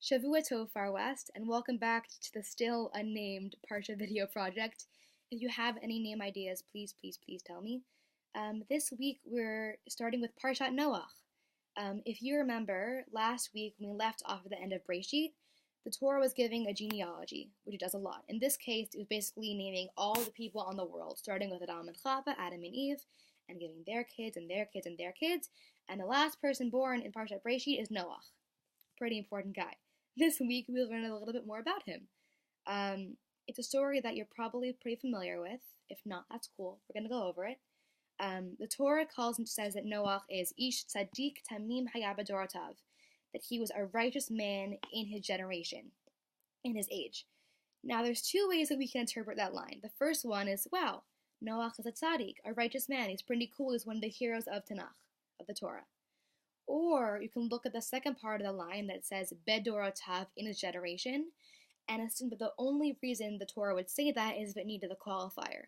Shavua Tov Far West, and welcome back to the still unnamed Parshat video project. If you have any name ideas, please tell me. This week we're starting with Parshat Noach. If you remember, last week when we left off at the end of Breshit, the Torah was giving a genealogy, which it does a lot. In this case, it was basically naming all the people on the world, starting with Adam and Chava, Adam and Eve, and giving their kids and their kids and their kids. And the last person born in Parshat Breshit is Noach. Pretty important guy. This week we'll learn a little bit more about him. It's a story that you're probably pretty familiar with. If not, that's cool. We're going to go over it. The Torah calls and says that Noach is Ish Tzaddik Tamim Hayab Dorotav, that he was a righteous man in his generation, in his age. Now, there's two ways that we can interpret that line. The first one is, wow, Noach is a tzaddik, a righteous man. He's pretty cool. He's one of the heroes of Tanakh, of the Torah. Or you can look at the second part of the line that says Bedorotav, in his generation, and assume that the only reason the Torah would say that is if it needed a qualifier.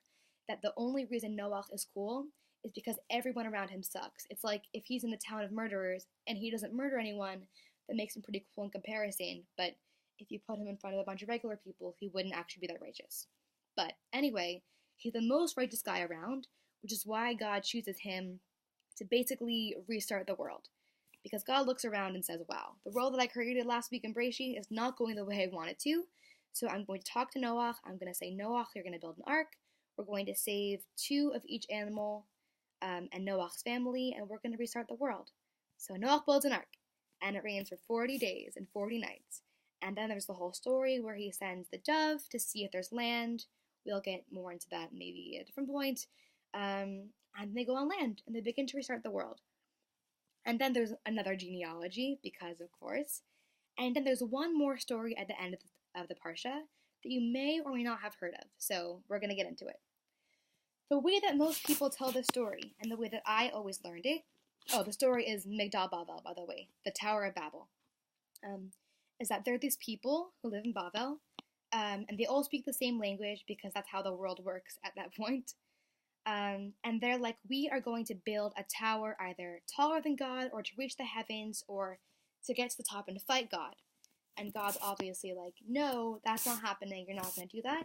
That the only reason Noach is cool is because everyone around him sucks. It's like if he's in the town of murderers and he doesn't murder anyone, that makes him pretty cool in comparison. But if you put him in front of a bunch of regular people, he wouldn't actually be that righteous. But anyway, he's the most righteous guy around, which is why God chooses him to basically restart the world. Because God looks around and says, wow, the world that I created last week in Breshit is not going the way I want it to. So I'm going to talk to Noach. I'm going to say, Noach, you're going to build an ark. We're going to save 2 of each animal and Noach's family, and we're going to restart the world. So Noach builds an ark, and it rains for 40 days and 40 nights. And then there's the whole story where he sends the dove to see if there's land. We'll get more into that maybe at a different point. And they go on land, and they begin to restart the world. And then there's another genealogy, because of course. And then there's one more story at the end of the Parsha that you may or may not have heard of. So we're going to get into it. The way that most people tell this story, and the way that I always learned it, the story is Migdal Bavel, by the way, the Tower of Babel, is that there are these people who live in Bavel, and they all speak the same language because that's how the world works at that point. And they're like, we are going to build a tower either taller than God or to reach the heavens or to get to the top and fight God. And God's obviously like, no, that's not happening. You're not going to do that.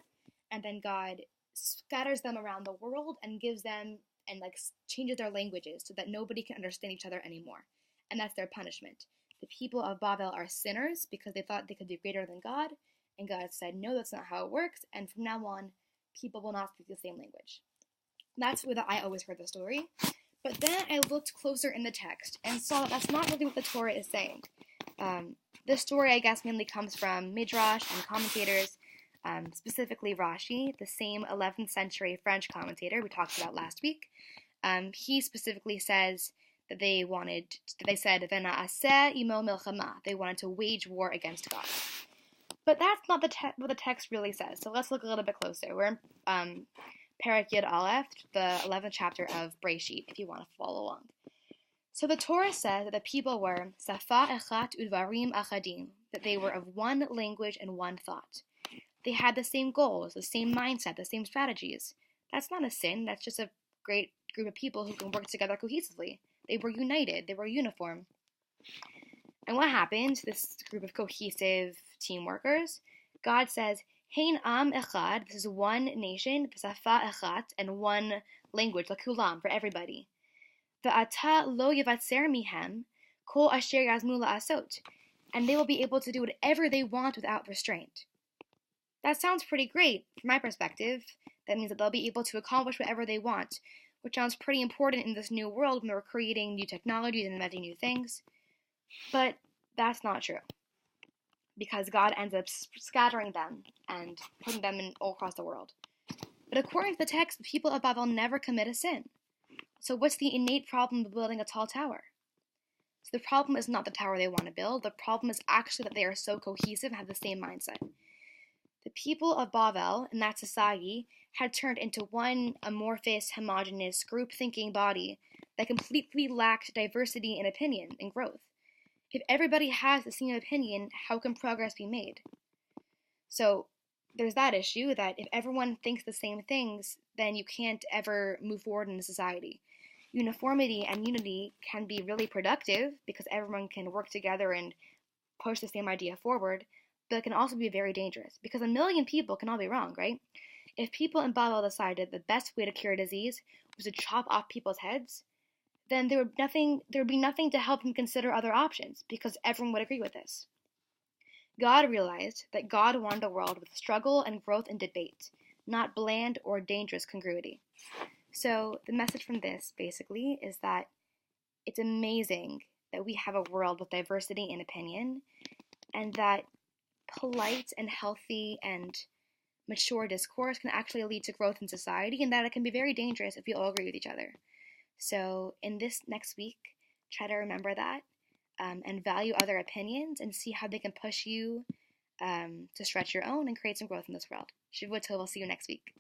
And then God scatters them around the world and gives them and changes their languages so that nobody can understand each other anymore. And that's their punishment. The people of Babel are sinners because they thought they could be greater than God. And God said, no, that's not how it works. And from now on, people will not speak the same language. That's where I always heard the story. But then I looked closer in the text and saw that that's not really what the Torah is saying. This story, I guess, mainly comes from Midrash and commentators, specifically Rashi, the same 11th century French commentator we talked about last week. He specifically says that they said, Vena aseh imo milchama. They wanted to wage war against God. But that's not what the text really says. So let's look a little bit closer. We're in Perek Yud Aleph, the 11th chapter of Breshit, if you want to follow along. So the Torah says that the people were Safa Echat Udvarim Achadim, that they were of one language and one thought. They had the same goals, the same mindset, the same strategies. That's not a sin, that's just a great group of people who can work together cohesively. They were united, they were uniform. And what happened to this group of cohesive team workers? God says, Hein am echad, this is one nation, v'safa echat, and one language, lakulam, for everybody. V'ata lo yivatzer mihem, kol asher yazmu la'asot, and they will be able to do whatever they want without restraint. That sounds pretty great, from my perspective. That means that they'll be able to accomplish whatever they want, which sounds pretty important in this new world when we're creating new technologies and inventing new things. But that's not true. Because God ends up scattering them and putting them in all across the world. But according to the text, the people of Babel never commit a sin. So what's the innate problem of building a tall tower? So the problem is not the tower they want to build. The problem is actually that they are so cohesive and have the same mindset. The people of Babel in that society had turned into one amorphous, homogeneous, group-thinking body that completely lacked diversity in opinion and growth. If everybody has the same opinion, how can progress be made? So there's that issue that if everyone thinks the same things, then you can't ever move forward in a society. Uniformity and unity can be really productive because everyone can work together and push the same idea forward, but it can also be very dangerous because a million people can all be wrong, right? If people in Babel decided the best way to cure a disease was to chop off people's heads, then there would be nothing to help them consider other options because everyone would agree with this. God realized that God wanted a world with struggle and growth and debate, not bland or dangerous congruity. So the message from this basically is that it's amazing that we have a world with diversity in opinion, and that polite and healthy and mature discourse can actually lead to growth in society, and that it can be very dangerous if we all agree with each other. So in this next week, try to remember that and value other opinions and see how they can push you to stretch your own and create some growth in this world. Shavua Tov, we'll see you next week.